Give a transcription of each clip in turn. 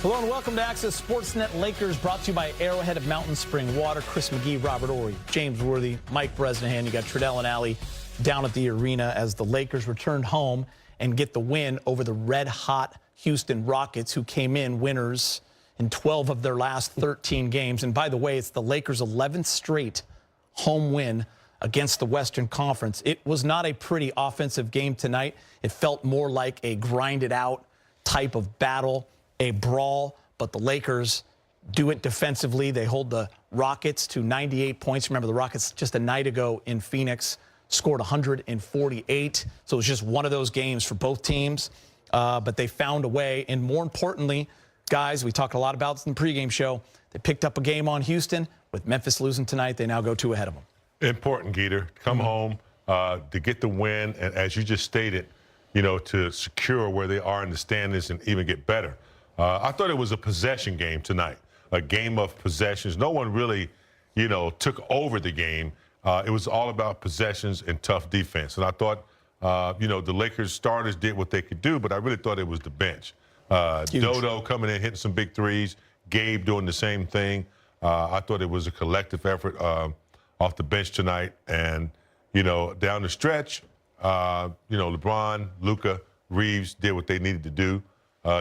Hello and welcome to Access Sportsnet Lakers, brought to you by Arrowhead of Mountain Spring Water. Chris McGee, Robert Ory, James Worthy, Mike Bresnahan. You got Treadell and Alley down at the arena as the Lakers returned home and get the win over the red-hot Houston Rockets, who came in winners in 12 of their last 13 games. And by the way, it's the Lakers' 11th straight home win against the Western Conference. It was not a pretty offensive game tonight. It felt more like a grinded-out type of battle, a brawl, but the Lakers do it defensively. They hold the Rockets to 98 points. Remember, the Rockets just a night ago in Phoenix scored 148. So it was just one of those games for both teams. But they found a way. And more importantly, guys, we talked a lot about this in the pregame show. They picked up a game on Houston. With Memphis losing tonight, they now go 2 ahead of them. Important, Geeter. Come home to get the win. And as you just stated, you know, to secure where they are in the standings and even get better. I thought it was a possession game tonight, a game of possessions. No one really, you know, took over the game. It was all about possessions and tough defense. And I thought, you know, the Lakers starters did what they could do, but I really thought it was the bench. Dodo coming in, hitting some big threes. Gabe doing the same thing. I thought it was a collective effort off the bench tonight. And, you know, down the stretch, you know, LeBron, Luka, Reeves did what they needed to do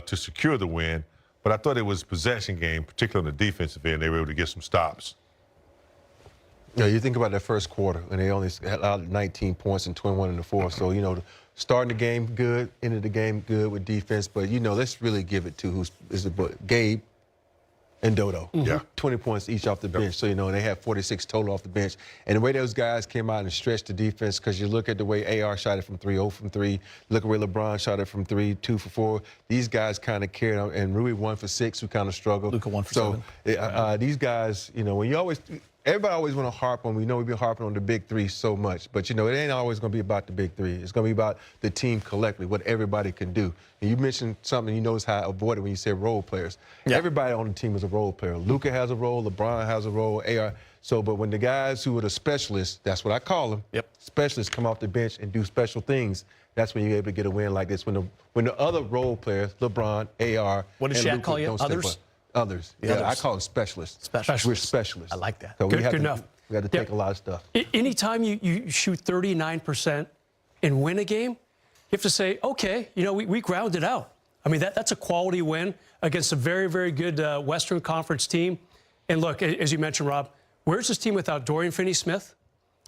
to secure the win. But I thought it was a possession game, particularly on the defensive end. They were able to get some stops. Yeah, you think about that first quarter, and they only had 19 points and 21 in the fourth. So, you know, starting the game good, ended the game good with defense. But, you know, let's really give it to Gabe and Dodo. Yeah. 20 points each off the bench. So, you know, they had 46 total off the bench. And the way those guys came out and stretched the defense, because you look at the way AR shot it from 3, 0 from 3. Look at where LeBron shot it from 3, 2 for 4. These guys kind of carried on. And Rui 1 for 6, who kind of struggled. Luka 1 for 7. So these guys, you know, when you always... Everybody always want to harp on, we know we've been harping on the big three so much, but, you know, it ain't always going to be about the big three. It's going to be about the team collectively, what everybody can do. And you mentioned something, you notice how I avoided when you said role players. Yeah. Everybody on the team is a role player. Luka has a role, LeBron has a role, AR. So, but when the guys who are the specialists, that's what I call them, specialists come off the bench and do special things, that's when you're able to get a win like this. When the other role players, LeBron, AR, what does Shaq call you? Others? Others. Yeah, others. I call them specialists. Specialists. We're specialists. I like that. So good enough. We got to take a lot of stuff. Anytime you shoot 39% and win a game, you have to say, okay, you know, we grounded out. I mean, that's a quality win against a very, very good Western Conference team. And look, as you mentioned, Rob, where's this team without Dorian Finney-Smith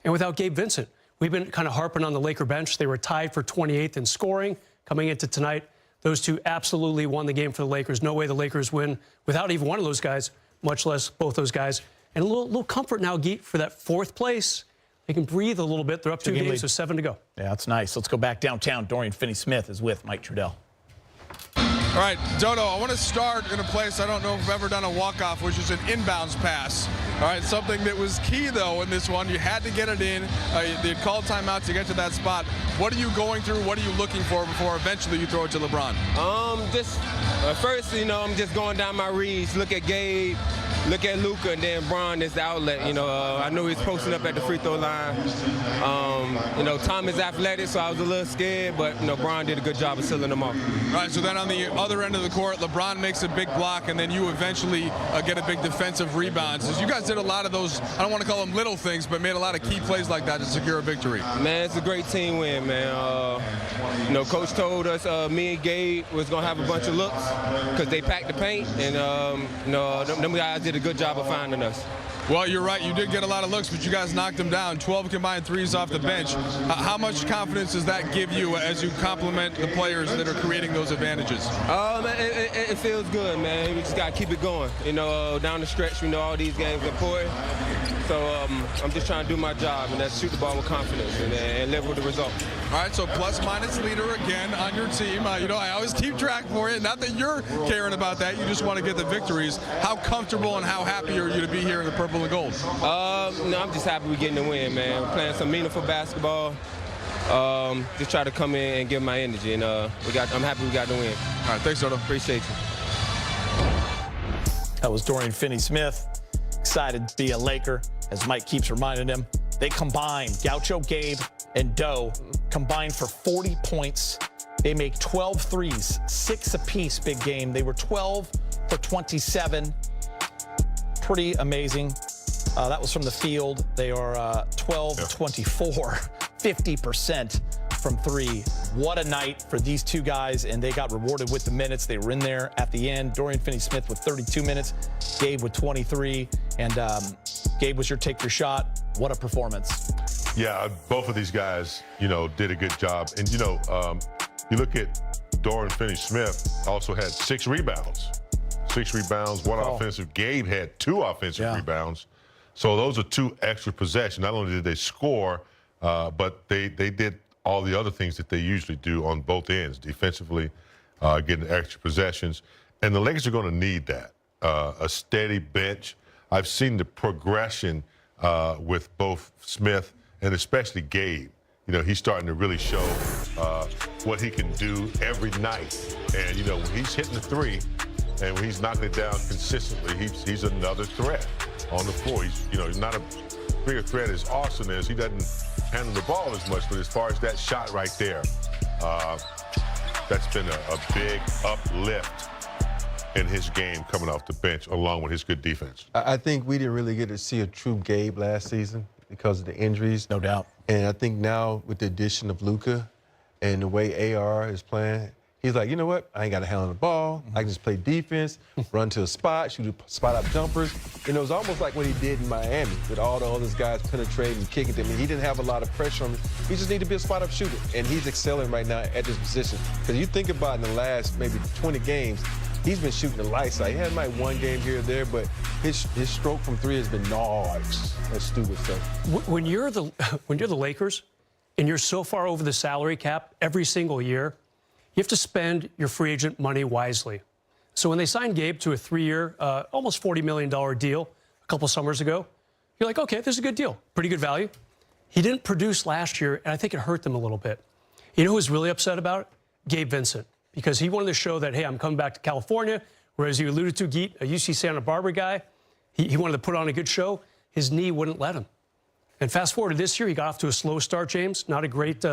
and without Gabe Vincent? We've been kind of harping on the Laker bench. They were tied for 28th in scoring coming into tonight. Those two absolutely won the game for the Lakers. No way the Lakers win without even one of those guys, much less both those guys. And a little comfort now, Geet, for that 4th place. They can breathe a little bit. They're up 2 games, so 7 to go. Yeah, that's nice. Let's go back downtown. Dorian Finney-Smith is with Mike Treadell. All right, Dodo, I want to start in a place I don't know if I've ever done a walk-off, which is an inbounds pass. All right, something that was key, though, in this one. You had to get it in. They called timeout to get to that spot. What are you going through? What are you looking for before eventually you throw it to LeBron? Just first, you know, I'm just going down my reads, look at Gabe, look at Luka, and then Bron is the outlet. You know, I knew he was posting up at the free throw line. You know, Tom is athletic, so I was a little scared, but, you know, Bron did a good job of sealing them off. All right, so then on the other end of the court, LeBron makes a big block, and then you eventually get a big defensive rebound. So you guys did a lot of those, I don't want to call them little things, but made a lot of key plays like that to secure a victory. Man, it's a great team win, man. You know, Coach told us me and Gabe was going to have a bunch of looks because they packed the paint, and, you know, them guys did a good job of finding us. Well, you're right. You did get a lot of looks, but you guys knocked them down. 12 combined threes off the bench. How much confidence does that give you as you complement the players that are creating those advantages? It feels good, man. We just got to keep it going. You know, down the stretch, we know all these games are important. So I'm just trying to do my job, and that's shoot the ball with confidence and live with the result. All right, so plus-minus leader again on your team. You know, I always keep track for you. Not that you're caring about that. You just want to get the victories. How comfortable and how happy are you to be here in the purple and gold? No, I'm just happy we're getting the win, man. We're playing some meaningful basketball. Just try to come in and give my energy, and I'm happy we got the win. All right, thanks, Dodo. Appreciate you. That was Dorian Finney-Smith. Excited to be a Laker, as Mike keeps reminding him. They combined, Gaucho, Gabe, and Doe combined for 40 points They make 12 threes, 6 apiece, big game. They were 12 for 27. Pretty amazing. That was from the field. They are 12 24, 50% from 3. What a night for these two guys, and they got rewarded with the minutes. They were in there at the end. Dorian Finney-Smith with 32 minutes, Gabe with 23. And Gabe, was your take your shot. What a performance. Yeah, both of these guys, did a good job. And, you look at Dorian Finney-Smith, also had 6 rebounds. 6 rebounds, 1 offensive. Gabe had 2 offensive rebounds. So those are 2 extra possessions. Not only did they score, but they did all the other things that they usually do on both ends, defensively, getting extra possessions. And the Lakers are going to need that, a steady bench. I've seen the progression with both Smith and especially Gabe. He's starting to really show what he can do every night. And, when he's hitting the 3 and when he's knocking it down consistently, he's another threat on the floor. He's not a bigger threat as Austin is. He doesn't handle the ball as much, but as far as that shot right there, that's been a big uplift in his game coming off the bench, along with his good defense. I think we didn't really get to see a true Gabe last season because of the injuries. No doubt. And I think now with the addition of Luka and the way AR is playing, he's like, you know what? I ain't got to handle the ball. I can just play defense, run to a spot, shoot spot-up jumpers. And it was almost like what he did in Miami with all the other guys penetrating and kicking them. And he didn't have a lot of pressure on him. He just needed to be a spot-up shooter. And he's excelling right now at this position. Because you think about in the last maybe 20 games, he's been shooting the lights out. He had like 1 game here or there, but his stroke from 3 has been nice. That's stupid stuff. When you're the Lakers and you're so far over the salary cap every single year, you have to spend your free agent money wisely. So when they signed Gabe to a 3-year, almost $40 million deal a couple summers ago, you're like, okay, this is a good deal, pretty good value. He didn't produce last year, and I think it hurt them a little bit. You know who was really upset about it? Gabe Vincent, because he wanted to show that, hey, I'm coming back to California, whereas you alluded to, Geet, a UC Santa Barbara guy. He wanted to put on a good show. His knee wouldn't let him. And fast forward to this year, he got off to a slow start, James. Not a great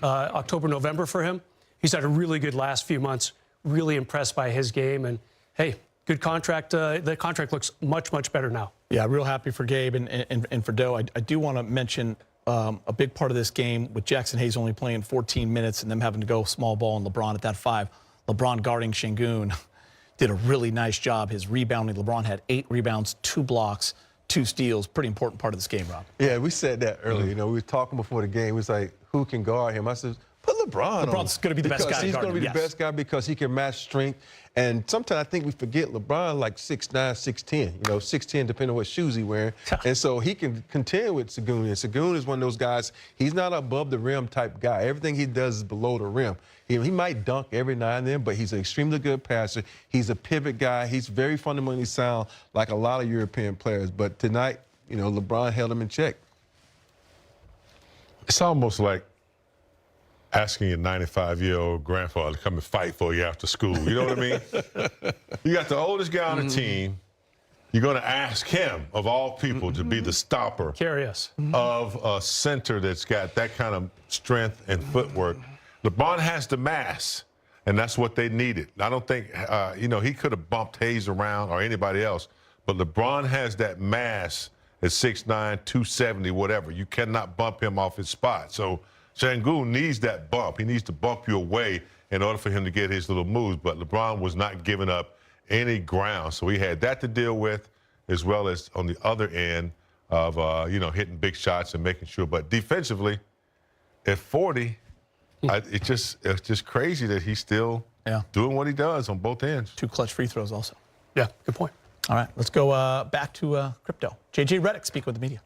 October, November for him. He's had a really good last few months. Really impressed by his game. And, hey, good contract. The contract looks much, much better now. Yeah, real happy for Gabe and for Doe. I do want to mention a big part of this game with Jackson Hayes only playing 14 minutes and them having to go small ball and LeBron at that 5. LeBron guarding Şengün did a really nice job. His rebounding. LeBron had 8 rebounds, 2 blocks, 2 steals. Pretty important part of this game, Rob. Yeah, we said that earlier. We were talking before the game. It was like, who can guard him? I said, put LeBron on. LeBron's going to be the best guy. He's going to be the best guy because he can match strength. And sometimes I think we forget LeBron like 6'9", 6'10", 6'10", depending on what shoes he's wearing. And so he can contend with Şengün. And Şengün is one of those guys, he's not above the rim type guy. Everything he does is below the rim. He might dunk every now and then, but he's an extremely good passer. He's a pivot guy. He's very fundamentally sound like a lot of European players. But tonight, LeBron held him in check. It's almost like asking your 95-year-old grandfather to come and fight for you after school. You know what I mean? You got the oldest guy on the team. You're going to ask him, of all people, to be the stopper of a center that's got that kind of strength and footwork. LeBron has the mass, and that's what they needed. I don't think, he could have bumped Hayes around or anybody else, but LeBron has that mass at 6'9", 270, whatever. You cannot bump him off his spot. So Şengün needs that bump. He needs to bump you away in order for him to get his little moves. But LeBron was not giving up any ground. So he had that to deal with, as well as on the other end of, hitting big shots and making sure. But defensively, at 40, it's just crazy that he's still doing what he does on both ends. 2 clutch free throws also. Yeah, good point. All right, let's go back to crypto. JJ Redick speaking with the media.